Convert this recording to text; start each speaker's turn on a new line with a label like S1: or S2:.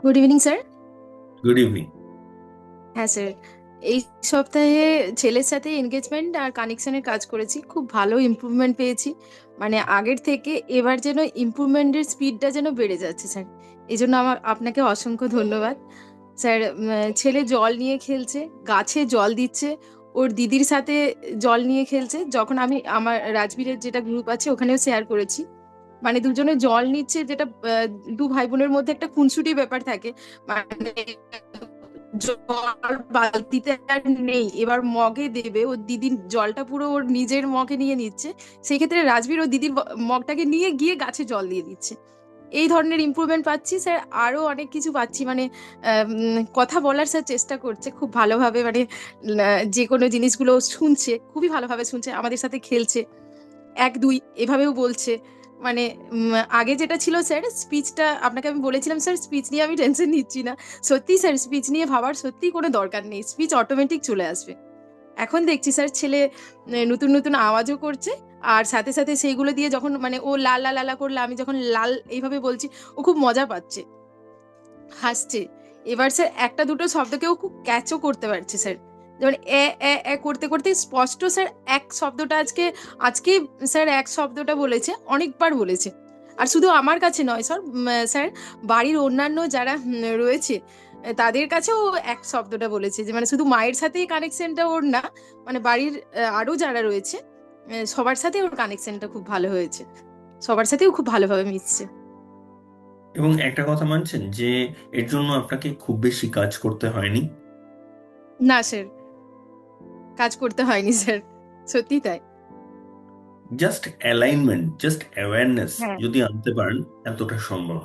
S1: Good evening sir.
S2: Good evening.
S1: হ্যাঁ sir, এই সপ্তাহে ছেলের সাথে এনগেজমেন্ট আর কানেকশনের কাজ করেছি, খুব ভালো ইমপ্রুভমেন্ট পেয়েছি। মানে আগের থেকে এবার যেন ইমপ্রুভমেন্টের স্পিডটা যেন বেড়ে যাচ্ছে স্যার। এই জন্য আপনাকে অসংখ্য ধন্যবাদ স্যার। ছেলে জল নিয়ে খেলছে, গাছে জল দিচ্ছে, ওর দিদির সাথে জল নিয়ে খেলছে। যখন আমি আমার রাজবীরের যেটা গ্রুপ আছে ওখানেও শেয়ার করেছি, মানে দুজনে জল নিচ্ছে, যেটা দু ভাই বোনের মধ্যে একটা খুনসুটি ব্যাপার থাকে। মানে জল বালতিতে আর নেই, এবার মগে দেবে, ওর দিদির জলটা পুরো ওর নিজের মগে নিয়ে নিচ্ছে। সেই ক্ষেত্রে রাজবীর ও দিদির মগটাকে নিয়ে গিয়ে গাছে জল দিয়ে দিচ্ছে। এই ধরনের ইমপ্রুভমেন্ট পাচ্ছি স্যার, আরো অনেক কিছু পাচ্ছি। মানে কথা বলার স্যার চেষ্টা করছে খুব ভালোভাবে, মানে যে কোনো জিনিসগুলো শুনছে, খুবই ভালোভাবে শুনছে, আমাদের সাথে খেলছে, এক দুই এভাবেও বলছে। মানে আগে যেটা ছিল স্যার, স্পিচটা আপনাকে আমি বলেছিলাম স্যার, স্পিচ নিয়ে আমি টেনশন নিচ্ছি না। সত্যি স্যার, স্পিচ নিয়ে ভাবার সত্যি কোনো দরকার নেই, স্পিচ অটোমেটিক চলে আসবে। এখন দেখছি স্যার ছেলে নতুন নতুন আওয়াজও করছে, আর সাথে সাথে সেইগুলো দিয়ে যখন মানে ও লাল লাল লালা করলে আমি যখন লাল এইভাবে বলছি, ও খুব মজা পাচ্ছে, হাসছে। এবার স্যার একটা দুটো শব্দকেও খুব ক্যাচও করতে পারছে স্যার। যেমন এ এ এ করতে করতে স্পষ্ট স্যার এক শব্দটা আজকে আজকে স্যার এক শব্দটা বলেছে, অনেকবার বলেছে। আর শুধু আমার কাছে নয় স্যার, স্যার বাড়ির অন্যান্য যারা রয়েছে তাদের কাছেও এক শব্দটা বলেছে, যে মানে শুধু মায়ের সাথেই কানেকশনটা ওর না, মানে বাড়ির আরো যারা রয়েছে সবার সাথে ওর কানেকশনটা খুব ভালো হয়েছে, সবার সাথেও খুব ভালোভাবে মিশছে।
S2: এবং একটা কথা মানছেন যে এর জন্য আপনাকে খুব বেশি কাজ করতে হয়নি।
S1: না স্যার, কাজ করতে হয়নি স্যার, সত্যি তাই।
S2: জাস্ট অ্যালাইনমেন্ট, জাস্ট অ্যাওয়ারনেস
S1: হ্যাঁ,
S2: যদি আনতে পারেন, এতটা সম্ভব।